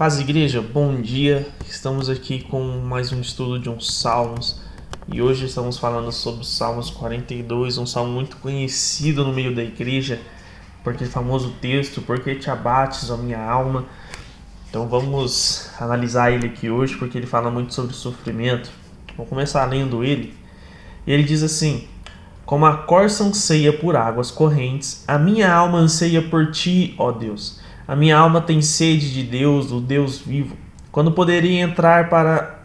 Paz, igreja, bom dia. Estamos aqui com mais um estudo de uns salmos e hoje estamos falando sobre os Salmos 42, um salmo muito conhecido no meio da igreja, porque famoso texto, porque te abates, ó minha alma. Então vamos analisar ele aqui hoje, porque ele fala muito sobre sofrimento. Vou começar lendo ele. E ele diz assim: como a corça anseia por águas correntes, a minha alma anseia por ti, ó Deus. A minha alma tem sede de Deus, do Deus vivo. Quando poderia entrar para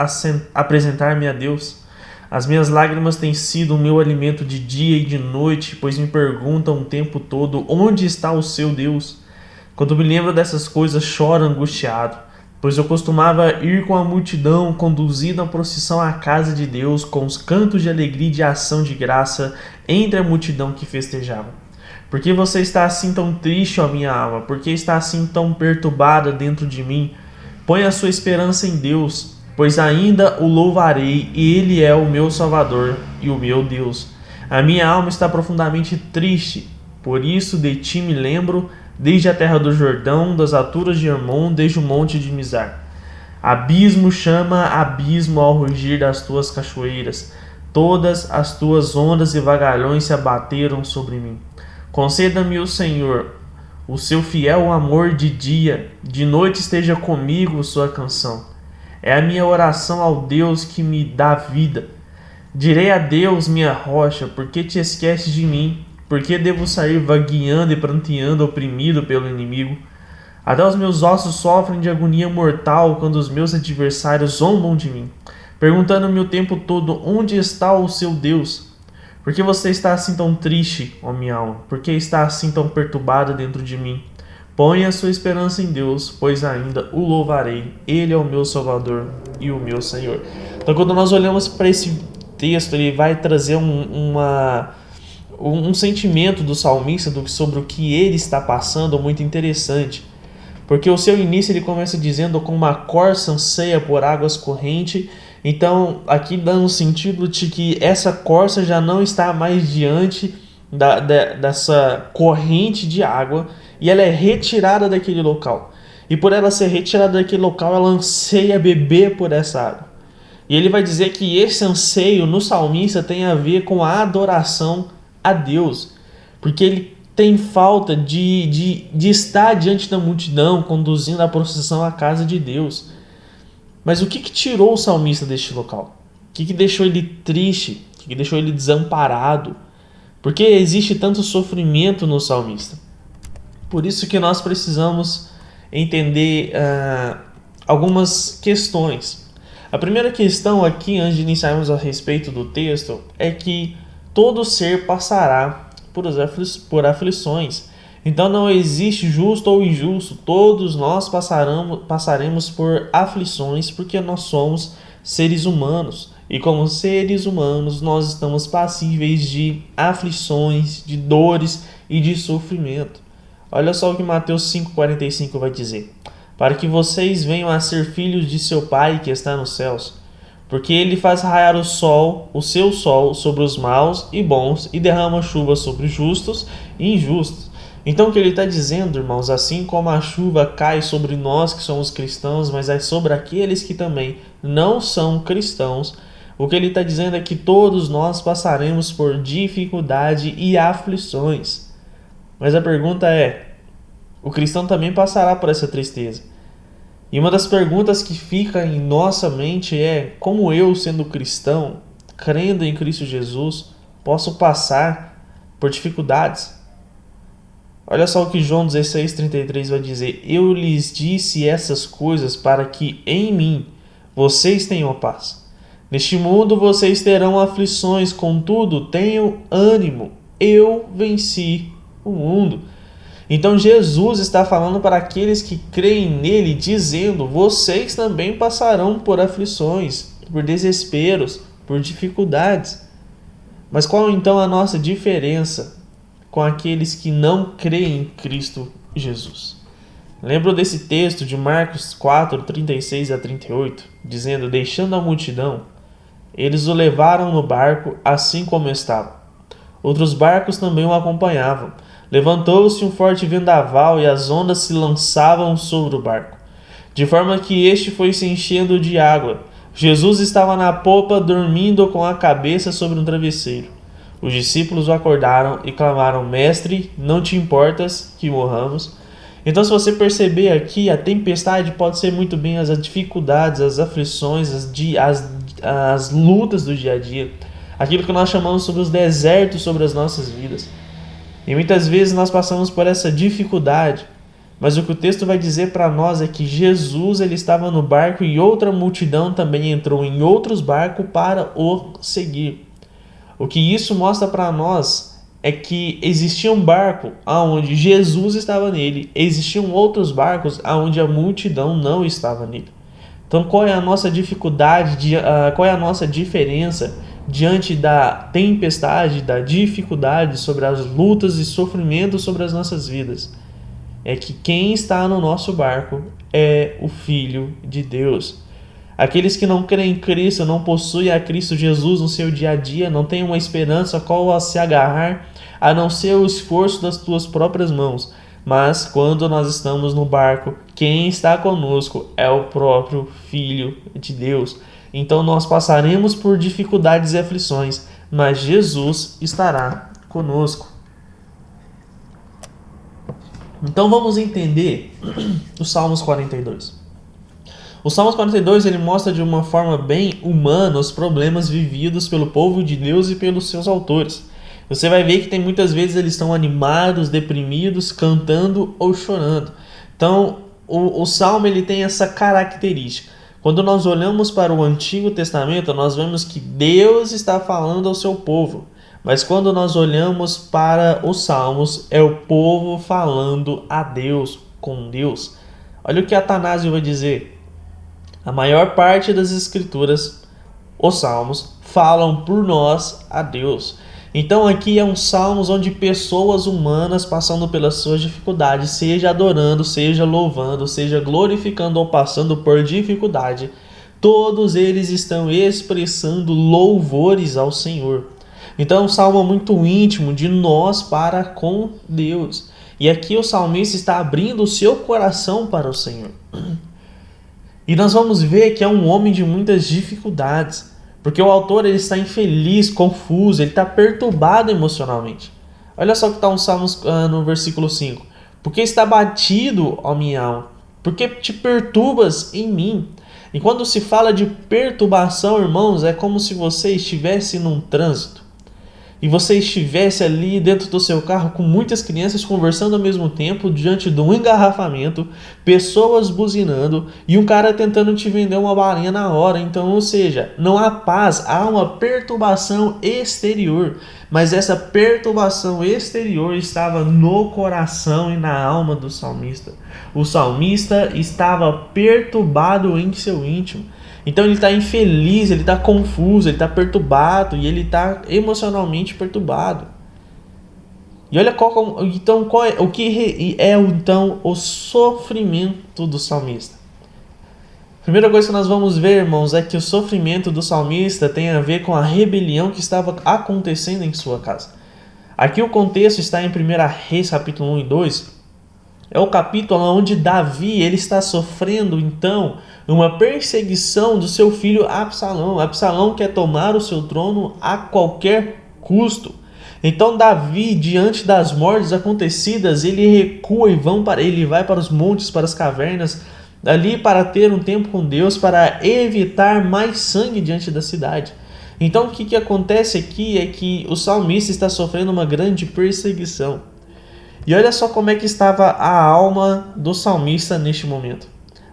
apresentar-me a Deus? As minhas lágrimas têm sido o meu alimento de dia e de noite, pois me perguntam o tempo todo: onde está o seu Deus? Quando me lembro dessas coisas, choro angustiado, pois eu costumava ir com a multidão, conduzido a procissão à casa de Deus, com os cantos de alegria e de ação de graça entre a multidão que festejava. Por que você está assim tão triste, ó minha alma? Por que está assim tão perturbada dentro de mim? Põe a sua esperança em Deus, pois ainda o louvarei, e Ele é o meu Salvador e o meu Deus. A minha alma está profundamente triste, por isso de ti me lembro, desde a terra do Jordão, das alturas de Hermon, desde o monte de Mizar. Abismo chama abismo ao rugir das tuas cachoeiras. Todas as tuas ondas e vagalhões se abateram sobre mim. Conceda-me o Senhor o seu fiel amor de dia, de noite esteja comigo sua canção. É a minha oração ao Deus que me dá vida. Direi a Deus, minha rocha, por que te esqueces de mim? Por que devo sair vagueando e pranteando, oprimido pelo inimigo? Até os meus ossos sofrem de agonia mortal quando os meus adversários zombam de mim, perguntando-me o tempo todo: onde está o seu Deus? Por que você está assim tão triste, ó minha alma? Por que está assim tão perturbada dentro de mim? Ponha a sua esperança em Deus, pois ainda o louvarei. Ele é o meu Salvador e o meu Senhor. Então, quando nós olhamos para esse texto, ele vai trazer um sentimento do salmista sobre o que ele está passando muito interessante. Porque o seu início ele começa dizendo: como uma corça anseia por águas correntes. Então, aqui dá um sentido de que essa corça já não está mais diante dessa corrente de água e ela é retirada daquele local. E por ela ser retirada daquele local, ela anseia beber por essa água. E ele vai dizer que esse anseio no salmista tem a ver com a adoração a Deus, porque ele tem falta de estar diante da multidão, conduzindo a procissão à casa de Deus. Mas o que tirou o salmista deste local? O que deixou ele triste? O que deixou ele desamparado? Por que existe tanto sofrimento no salmista? Por isso que nós precisamos entender algumas questões. A primeira questão aqui, antes de iniciarmos a respeito do texto, é que todo ser passará por aflições. Então não existe justo ou injusto, todos nós passaremos por aflições, porque nós somos seres humanos. E como seres humanos nós estamos passíveis de aflições, de dores e de sofrimento. Olha só o que Mateus 5,45 vai dizer: para que vocês venham a ser filhos de seu Pai que está nos céus, porque ele faz raiar o seu sol sobre os maus e bons e derrama chuva sobre justos e injustos. Então o que ele está dizendo, irmãos, assim como a chuva cai sobre nós que somos cristãos, mas é sobre aqueles que também não são cristãos, o que ele está dizendo é que todos nós passaremos por dificuldade e aflições. Mas a pergunta é: o cristão também passará por essa tristeza? E uma das perguntas que fica em nossa mente é: como eu, sendo cristão, crendo em Cristo Jesus, posso passar por dificuldades? Olha só o que João 16,33 vai dizer: eu lhes disse essas coisas para que em mim vocês tenham paz. Neste mundo vocês terão aflições, contudo tenham ânimo, eu venci o mundo. Então Jesus está falando para aqueles que creem nele, dizendo: vocês também passarão por aflições, por desesperos, por dificuldades. Mas qual então a nossa diferença com aqueles que não creem em Cristo Jesus? Lembro desse texto de Marcos 4, 36 a 38, dizendo: deixando a multidão, eles o levaram no barco assim como estava. Outros barcos também o acompanhavam. Levantou-se um forte vendaval e as ondas se lançavam sobre o barco, de forma que este foi se enchendo de água. Jesus estava na popa, dormindo com a cabeça sobre um travesseiro. Os discípulos o acordaram e clamaram: Mestre, não te importas que morramos? Então, se você perceber aqui, a tempestade pode ser muito bem as dificuldades, as aflições, as lutas do dia a dia. Aquilo que nós chamamos sobre os desertos sobre as nossas vidas. E muitas vezes nós passamos por essa dificuldade. Mas o que o texto vai dizer para nós é que Jesus ele estava no barco e outra multidão também entrou em outros barcos para o seguir. O que isso mostra para nós é que existia um barco onde Jesus estava nele, existiam outros barcos onde a multidão não estava nele. Então qual é a nossa dificuldade, qual é a nossa diferença diante da tempestade, da dificuldade, sobre as lutas e sofrimentos sobre as nossas vidas? É que quem está no nosso barco é o Filho de Deus. Aqueles que não creem em Cristo, não possuem a Cristo Jesus no seu dia a dia, não têm uma esperança a qual se agarrar, a não ser o esforço das tuas próprias mãos. Mas quando nós estamos no barco, quem está conosco é o próprio Filho de Deus. Então nós passaremos por dificuldades e aflições, mas Jesus estará conosco. Então vamos entender os Salmos 42. O Salmos 42 ele mostra de uma forma bem humana os problemas vividos pelo povo de Deus e pelos seus autores. Você vai ver que tem muitas vezes eles estão animados, deprimidos, cantando ou chorando. Então o Salmo ele tem essa característica. Quando nós olhamos para o Antigo Testamento, nós vemos que Deus está falando ao seu povo. Mas quando nós olhamos para os Salmos, é o povo falando a Deus, com Deus. Olha o que Atanásio vai dizer. A maior parte das Escrituras, os Salmos, falam por nós a Deus. Então aqui é um Salmos onde pessoas humanas passando pelas suas dificuldades, seja adorando, seja louvando, seja glorificando ou passando por dificuldade, todos eles estão expressando louvores ao Senhor. Então é um salmo muito íntimo de nós para com Deus. E aqui o salmista está abrindo o seu coração para o Senhor. E nós vamos ver que é um homem de muitas dificuldades. Porque o autor ele está infeliz, confuso, ele está perturbado emocionalmente. Olha só que está um salmo no versículo 5. Porque está batido, ó minha alma, porque te perturbas em mim. E quando se fala de perturbação, irmãos, é como se você estivesse num trânsito. E você estivesse ali dentro do seu carro com muitas crianças conversando ao mesmo tempo diante de um engarrafamento, pessoas buzinando e um cara tentando te vender uma balinha na hora. Então, ou seja, não há paz, há uma perturbação exterior. Mas essa perturbação exterior estava no coração e na alma do salmista. O salmista estava perturbado em seu íntimo. Então ele está infeliz, ele está confuso, ele está perturbado e ele está emocionalmente perturbado. E olha o que é então o sofrimento do salmista. A primeira coisa que nós vamos ver, irmãos, é que o sofrimento do salmista tem a ver com a rebelião que estava acontecendo em sua casa. Aqui o contexto está em 1 Reis, capítulo 1 e 2. É o capítulo onde Davi ele está sofrendo, então, uma perseguição do seu filho Absalão. Absalão quer tomar o seu trono a qualquer custo. Então Davi, diante das mortes acontecidas, ele recua e ele vai para os montes, para as cavernas, ali para ter um tempo com Deus, para evitar mais sangue diante da cidade. Então o que acontece aqui é que o salmista está sofrendo uma grande perseguição. E olha só como é que estava a alma do salmista neste momento.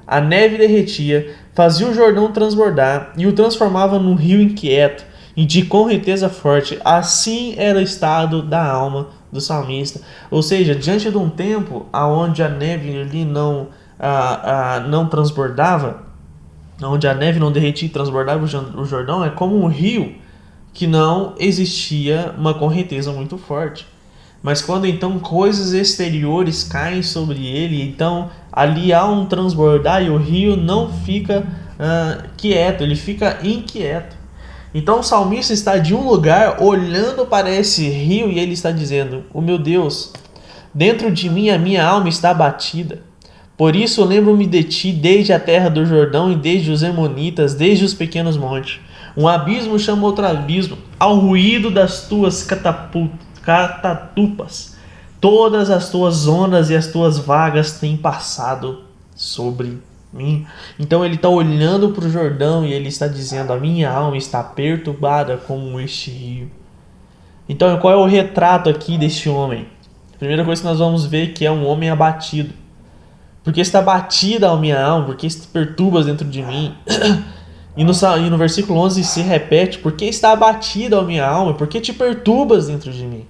A neve derretia, fazia o Jordão transbordar e o transformava num rio inquieto e de correnteza forte. Assim era o estado da alma do salmista. Ou seja, diante de um tempo onde a neve ali não transbordava, onde a neve não derretia e transbordava o Jordão, é como um rio que não existia uma correnteza muito forte. Mas quando então coisas exteriores caem sobre ele, então ali há um transbordar e o rio não fica quieto, ele fica inquieto. Então o salmista está de um lugar olhando para esse rio e ele está dizendo: "Oh meu Deus, dentro de mim a minha alma está abatida, Por isso lembro-me de ti desde a terra do Jordão e desde os Hermonitas, desde os pequenos montes. Um abismo chama outro abismo, ao ruído das tuas catatupas. Todas as tuas ondas e as tuas vagas têm passado sobre mim. Então ele está olhando para o Jordão e ele está dizendo: a minha alma está perturbada como este rio. Então qual é o retrato aqui deste homem? A primeira coisa que nós vamos ver é que é um homem abatido. Porque está abatida a minha alma, porque te perturbas dentro de mim. E no versículo 11 se repete: porque está abatida a minha alma, porque te perturbas dentro de mim.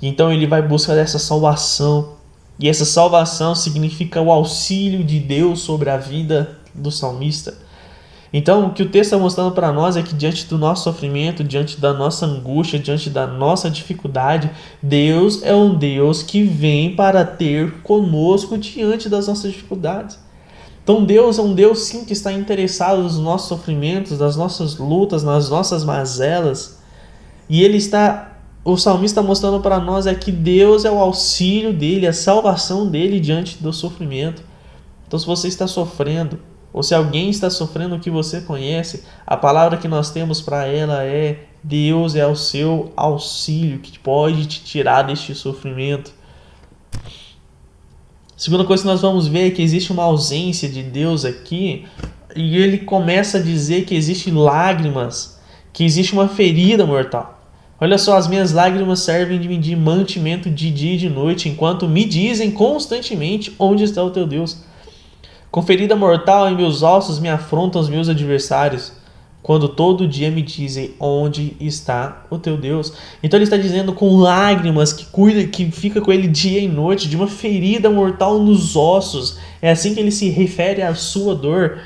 Então ele vai buscar essa salvação. E essa salvação significa o auxílio de Deus sobre a vida do salmista. Então o que o texto está mostrando para nós é que diante do nosso sofrimento, diante da nossa angústia, diante da nossa dificuldade, Deus é um Deus que vem para ter conosco diante das nossas dificuldades. Então Deus é um Deus sim que está interessado nos nossos sofrimentos, nas nossas lutas, nas nossas mazelas. E o salmista está mostrando para nós é que Deus é o auxílio dele, a salvação dele diante do sofrimento. Então se você está sofrendo, ou se alguém está sofrendo que você conhece, a palavra que nós temos para ela é: Deus é o seu auxílio que pode te tirar deste sofrimento. Segunda coisa que nós vamos ver é que existe uma ausência de Deus aqui, e ele começa a dizer que existem lágrimas, que existe uma ferida mortal. Olha só, as minhas lágrimas servem de mantimento de dia e de noite, enquanto me dizem constantemente: onde está o teu Deus? Com ferida mortal em meus ossos me afrontam os meus adversários, quando todo dia me dizem: onde está o teu Deus? Então ele está dizendo com lágrimas que fica com ele dia e noite, de uma ferida mortal nos ossos. É assim que ele se refere à sua dor.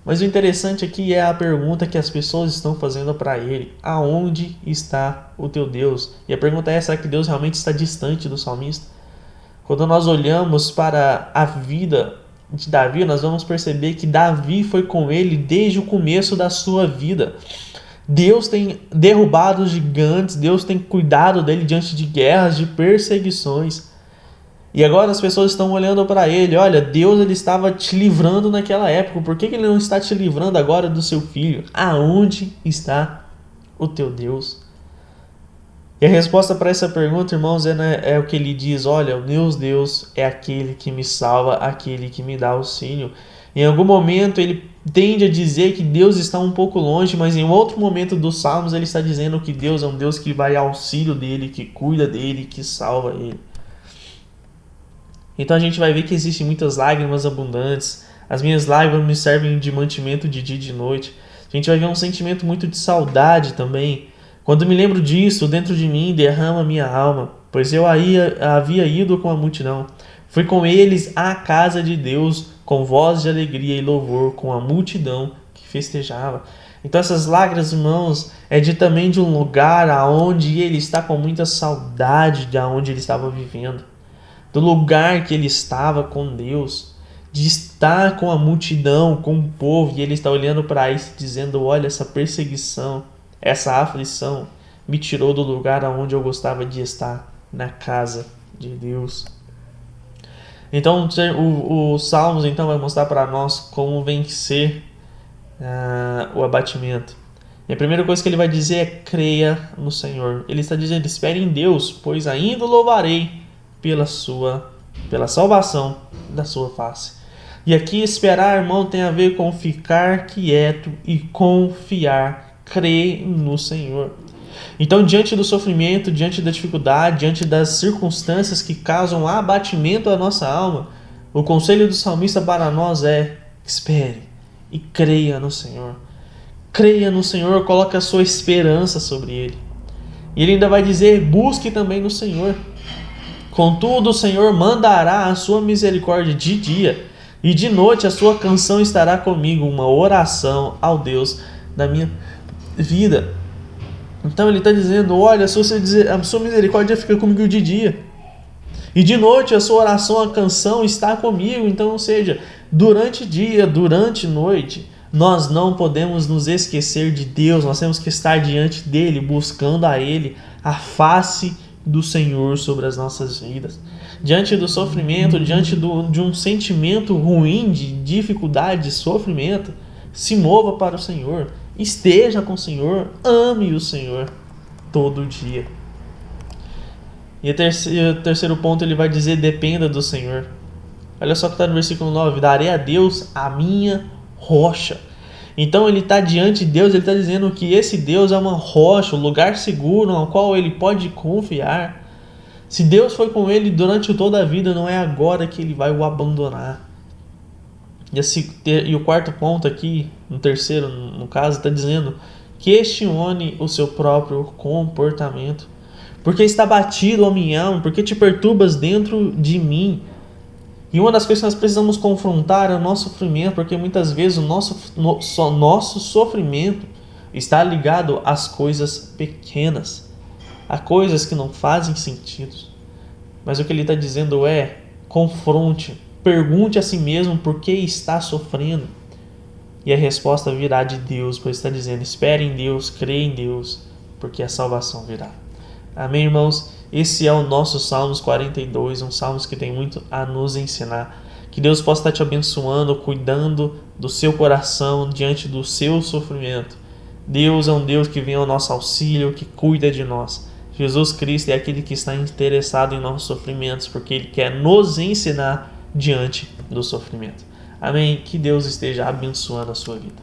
Mas o interessante aqui é a pergunta que as pessoas estão fazendo para ele: aonde está o teu Deus? E a pergunta é: será que Deus realmente está distante do salmista? Quando nós olhamos para a vida de Davi, nós vamos perceber que Davi foi com ele desde o começo da sua vida. Deus tem derrubado os gigantes, Deus tem cuidado dele diante de guerras, de perseguições. E agora as pessoas estão olhando para ele: olha, Deus ele estava te livrando naquela época, por que ele não está te livrando agora do seu filho? Aonde está o teu Deus? E a resposta para essa pergunta, irmãos, é o que ele diz: olha, o meu Deus é aquele que me salva, aquele que me dá auxílio. Em algum momento ele tende a dizer que Deus está um pouco longe, mas em outro momento dos Salmos ele está dizendo que Deus é um Deus que vai ao auxílio dele, que cuida dele, que salva ele. Então a gente vai ver que existem muitas lágrimas abundantes. As minhas lágrimas me servem de mantimento de dia e de noite. A gente vai ver um sentimento muito de saudade também. Quando me lembro disso, dentro de mim derrama minha alma, pois eu havia ido com a multidão. Fui com eles à casa de Deus, com voz de alegria e louvor, com a multidão que festejava. Então essas lágrimas, irmãos, também de um lugar aonde ele está com muita saudade de onde ele estava vivendo. Do lugar que ele estava com Deus, de estar com a multidão, com o povo, e ele está olhando para isso dizendo: olha, essa perseguição, essa aflição me tirou do lugar onde eu gostava de estar, na casa de Deus. Então o Salmos então vai mostrar para nós como vencer o abatimento. E a primeira coisa que ele vai dizer é: creia no Senhor. Ele está dizendo: espere em Deus, pois ainda o louvarei pela salvação da sua face. E aqui esperar, irmão, tem a ver com ficar quieto e confiar, crer no Senhor. Então, diante do sofrimento, diante da dificuldade, diante das circunstâncias que causam abatimento à nossa alma, o conselho do salmista para nós é: espere e creia no Senhor. Creia no Senhor, coloque a sua esperança sobre Ele. E ele ainda vai dizer: busque também no Senhor. Contudo, o Senhor mandará a sua misericórdia de dia, e de noite a sua canção estará comigo, uma oração ao Deus da minha vida. Então ele está dizendo: olha, a sua misericórdia fica comigo de dia, e de noite a sua oração, a canção está comigo. Então, ou seja, durante dia, durante noite, nós não podemos nos esquecer de Deus, nós temos que estar diante dele, buscando a Ele, a face do Senhor sobre as nossas vidas. diante do sofrimento, diante de um sentimento ruim, de dificuldade, de sofrimento, se mova para o Senhor, esteja com o Senhor, ame o Senhor todo dia. E o terceiro ponto ele vai dizer: dependa do Senhor. Olha só que está no versículo 9: darei a Deus a minha rocha. Então ele está diante de Deus, ele está dizendo que esse Deus é uma rocha, um lugar seguro no qual ele pode confiar. Se Deus foi com ele durante toda a vida, não é agora que ele vai o abandonar. E o quarto ponto aqui, no terceiro, no caso, está dizendo: questione o seu próprio comportamento. Porque está batido a minha alma, porque te perturbas dentro de mim. E uma das coisas que nós precisamos confrontar é o nosso sofrimento, porque muitas vezes o nosso sofrimento está ligado às coisas pequenas, a coisas que não fazem sentido. Mas o que ele está dizendo é: confronte, pergunte a si mesmo por que está sofrendo. E a resposta virá de Deus, pois está dizendo: espere em Deus, creia em Deus, porque a salvação virá. Amém, irmãos? Esse é o nosso Salmos 42, um Salmos que tem muito a nos ensinar. Que Deus possa estar te abençoando, cuidando do seu coração diante do seu sofrimento. Deus é um Deus que vem ao nosso auxílio, que cuida de nós. Jesus Cristo é aquele que está interessado em nossos sofrimentos, porque Ele quer nos ensinar diante do sofrimento. Amém? Que Deus esteja abençoando a sua vida.